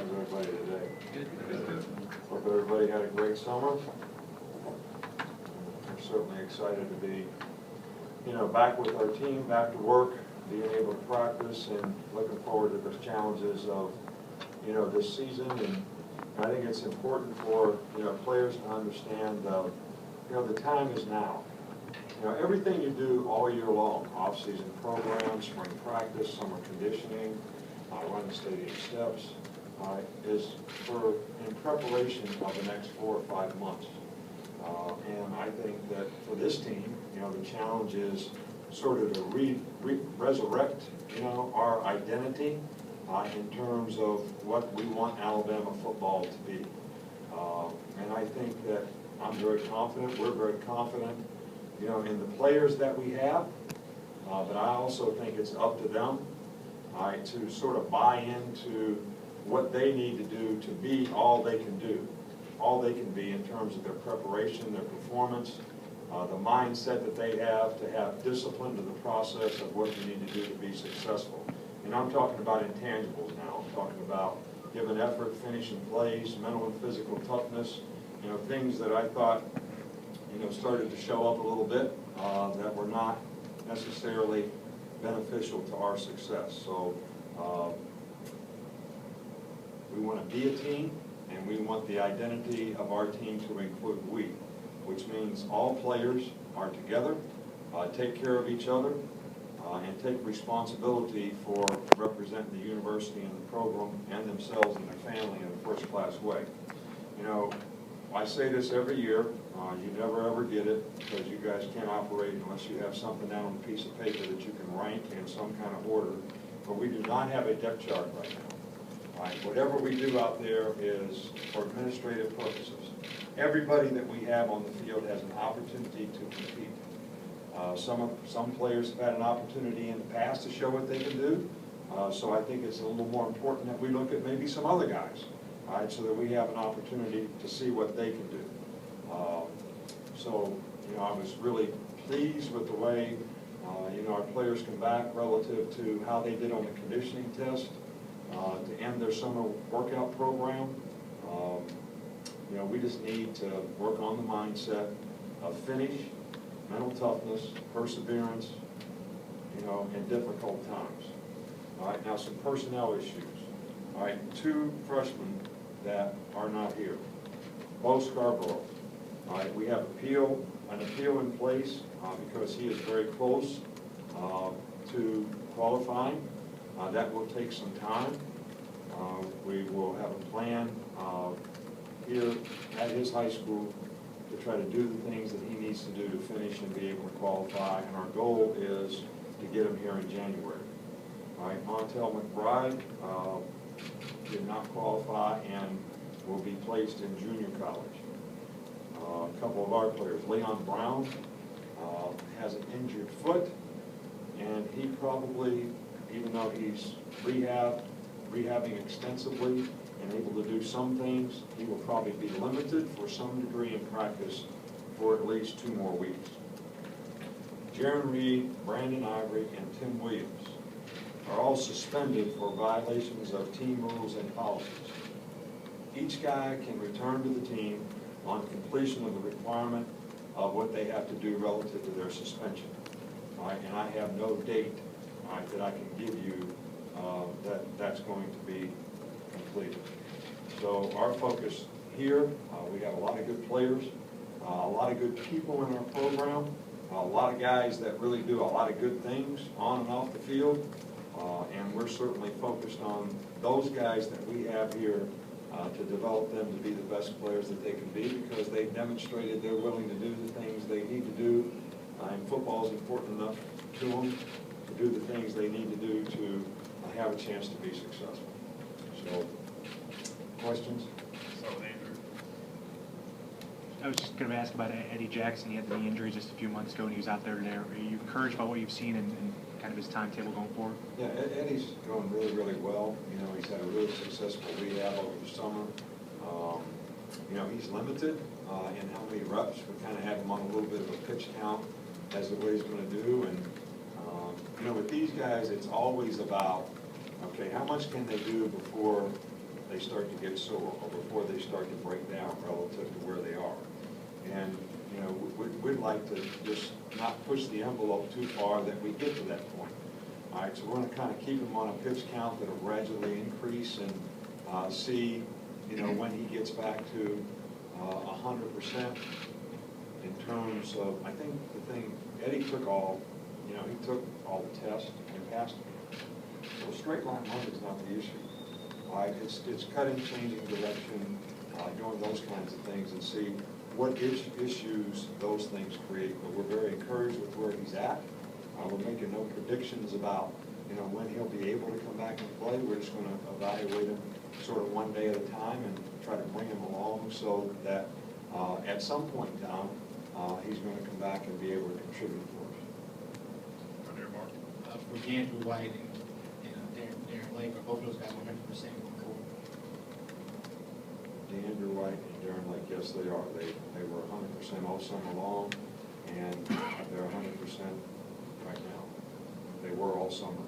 How's everybody today? Good. Hope everybody had a great summer. I'm certainly excited to be, back with our team, back to work, being able to practice, and looking forward to the challenges of, this season. And I think it's important for, players to understand, the time is now. Everything you do all year long, off-season programs, spring practice, summer conditioning, running stadium steps, is in preparation of the next 4 or 5 months. And I think that for this team, the challenge is sort of to resurrect, our identity in terms of what we want Alabama football to be. And I think that I'm very confident, we're very confident, in the players that we have, but I also think it's up to them to sort of buy into what they need to do to be all they can do, all they can be in terms of their preparation, their performance, the mindset that they have to have discipline to the process of what you need to do to be successful. And I'm talking about intangibles now. I'm talking about giving effort, finishing plays, mental and physical toughness, things that I thought, started to show up a little bit that were not necessarily beneficial to our success. So we want to be a team, and we want the identity of our team to include we, which means all players are together, take care of each other, and take responsibility for representing the university and the program and themselves and their family in a first-class way. I say this every year. You never ever get it because you guys can't operate unless you have something down on a piece of paper that you can rank in some kind of order. But we do not have a depth chart right now. Whatever we do out there is for administrative purposes. Everybody that we have on the field has an opportunity to compete. Some players have had an opportunity in the past to show what they can do. So I think it's a little more important that we look at maybe some other guys, so that we have an opportunity to see what they can do. I was really pleased with the way, our players come back relative to how they did on the conditioning test to end their summer workout program. We just need to work on the mindset of finish, mental toughness, perseverance, in difficult times. All right, now some personnel issues. All right, 2 freshmen that are not here. Bo Scarborough. All right, we have an appeal in place because he is very close to qualifying. That will take some time. We will have a plan here at his high school to try to do the things that he needs to do to finish and be able to qualify. And our goal is to get him here in January. All right, Montel McBride did not qualify and will be placed in junior college. A couple of our players, Leon Brown has an injured foot, and he probably, even though he's rehabbing extensively and able to do some things, he will probably be limited for some degree in practice for at least 2 more weeks. Jaron Reed, Brandon Ivory, and Tim Williams are all suspended for violations of team rules and policies. Each guy can return to the team on completion of the requirement of what they have to do relative to their suspension. All right, and I have no date that I can give you that's going to be completed. So our focus here, we have a lot of good players, a lot of good people in our program, a lot of guys that really do a lot of good things on and off the field, and we're certainly focused on those guys that we have here to develop them to be the best players that they can be, because they've demonstrated they're willing to do the things they need to do, and football is important enough to them to do the things they need to do to have a chance to be successful. So, questions? I was just going to ask about Eddie Jackson. He had the knee injury just a few months ago, and he was out there today. Are you encouraged by what you've seen and kind of his timetable going forward? Yeah, Eddie's going really, really well. He's had a really successful rehab over the summer. He's limited in how many reps. We kind of have him on a little bit of a pitch count as to what he's going to do. And, with these guys, it's always about, okay, how much can they do before they start to get sore or before they start to break down relative to where they are. And, you know, we'd like to just not push the envelope too far that we get to that point. All right, so we're going to kind of keep him on a pitch count that will gradually increase and see, you know, when he gets back to 100% in terms of, I think the thing, Eddie took all, you know, he took all the tests and passed them. So straight line run is not the issue. All right, it's cutting, changing direction, doing those kinds of things and see what issues those things create. But we're very encouraged with where he's at. We're making no predictions about, you know, when he'll be able to come back and play. We're just going to evaluate him sort of one day at a time and try to bring him along so that at some point in time, he's going to come back and be able to contribute for us. For Andrew White and Darren Lake, both of those guys 100% going forward. Andrew White and Darren Lake, yes, they are. They were 100% all summer long, and they're 100% right now. They were all summer.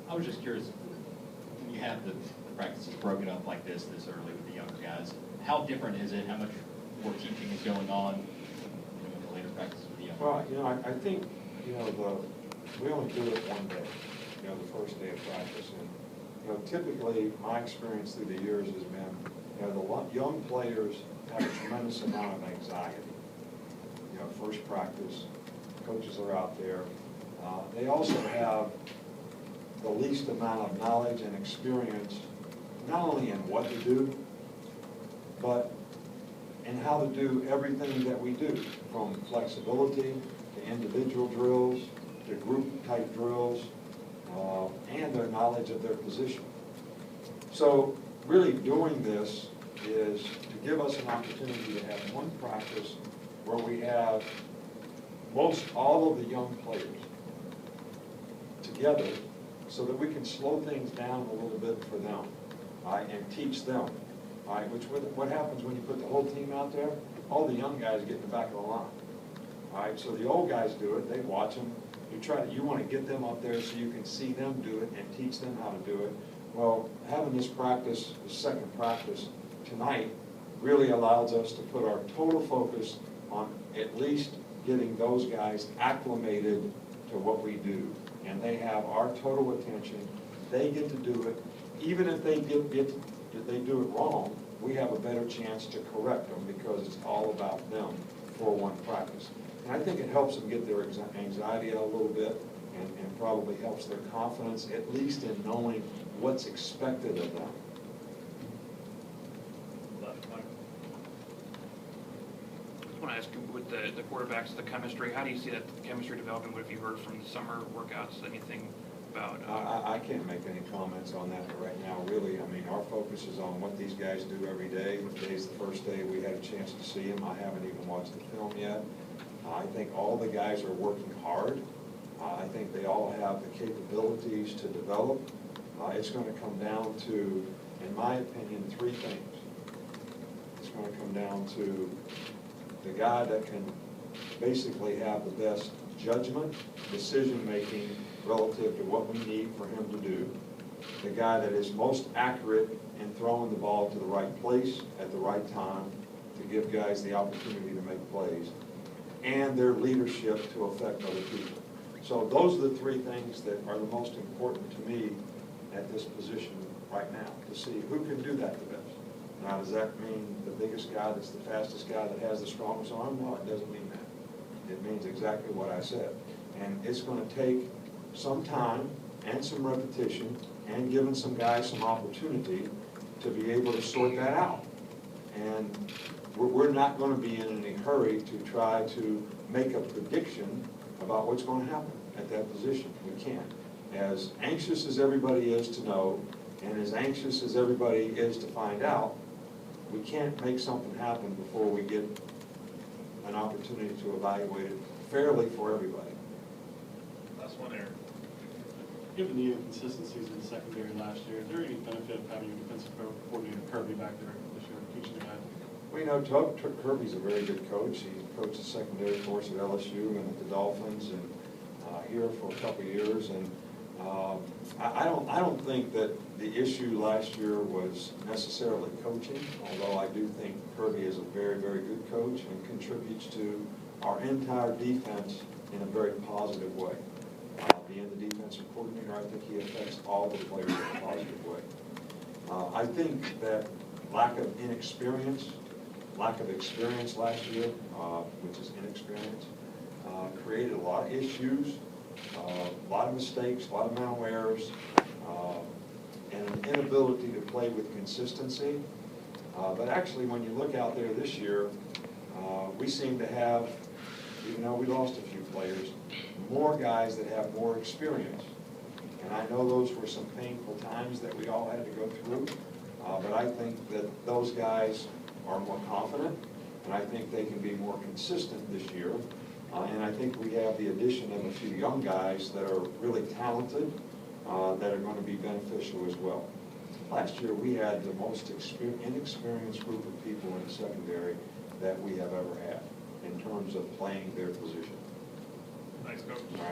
I was just curious, when you have the practices broken up like this early with the younger guys, how different is it? How much more teaching is going on in the later practices with the younger guys? Well, you know, I think, you know, we only do it one day, you know, the first day of practice. And, you know, typically, my experience through the years has been, you know, the young players have a tremendous amount of anxiety. You know, first practice, coaches are out there. They also have the least amount of knowledge and experience, not only in what to do, but in how to do everything that we do, from flexibility to individual drills to group-type drills, and their knowledge of their position. So really doing this is to give us an opportunity to have one practice where we have most all of the young players together so that we can slow things down a little bit for them, and teach them. What happens when you put the whole team out there? All the young guys get in the back of the line. All right, so the old guys do it, they watch them. You want to get them up there so you can see them do it and teach them how to do it. Well, having this practice, the second practice tonight, really allows us to put our total focus on at least getting those guys acclimated to what we do. And they have our total attention. They get to do it. Even if they do it wrong, we have a better chance to correct them because it's all about them for one practice. And I think it helps them get their anxiety out a little bit and probably helps their confidence, at least in knowing what's expected of them. I just want to ask you, with the quarterbacks, the chemistry, how do you see that chemistry developing? What have you heard from the summer workouts? Anything about? I can't make any comments on that right now, really. I mean, our focus is on what these guys do every day. Today's the first day we had a chance to see them. I haven't even watched the film yet. I think all the guys are working hard. I think they all have the capabilities to develop. It's going to come down to, in my opinion, three things. It's going to come down to the guy that can basically have the best judgment, decision-making relative to what we need for him to do. The guy that is most accurate in throwing the ball to the right place at the right time to give guys the opportunity to make plays, and their leadership to affect other people. So those are the three things that are the most important to me at this position right now, to see who can do that the best. Now, does that mean the biggest guy that's the fastest guy that has the strongest arm? No, it doesn't mean that. It means exactly what I said. And it's going to take some time and some repetition and giving some guys some opportunity to be able to sort that out. And we're not going to be in any hurry to try to make a prediction about what's going to happen at that position. We can't. As anxious as everybody is to know, and as anxious as everybody is to find out, we can't make something happen before we get an opportunity to evaluate it fairly for everybody. Last one, Aaron. Given the inconsistencies in the secondary last year, is there any benefit of having your defensive coordinator Kirby back there this year, teaching the guys? Well, you know, Kirby's a very good coach. He coached the secondary for us at LSU and at the Dolphins, and here for a couple of years. And I don't think that the issue last year was necessarily coaching, although I do think Kirby is a very, very good coach and contributes to our entire defense in a very positive way. Being the defensive coordinator, I think he affects all the players in a positive way. I think that lack of experience last year, which is inexperience, created a lot of issues, a lot of mistakes, a lot of mental errors, and an inability to play with consistency. But actually, when you look out there this year, we seem to have, even though we lost a few players, more guys that have more experience. And I know those were some painful times that we all had to go through, but I think that those guys are more confident, and I think they can be more consistent this year. And I think we have the addition of a few young guys that are really talented, that are going to be beneficial as well. Last year, we had the most inexperienced group of people in the secondary that we have ever had in terms of playing their position. Nice, Coach. All right.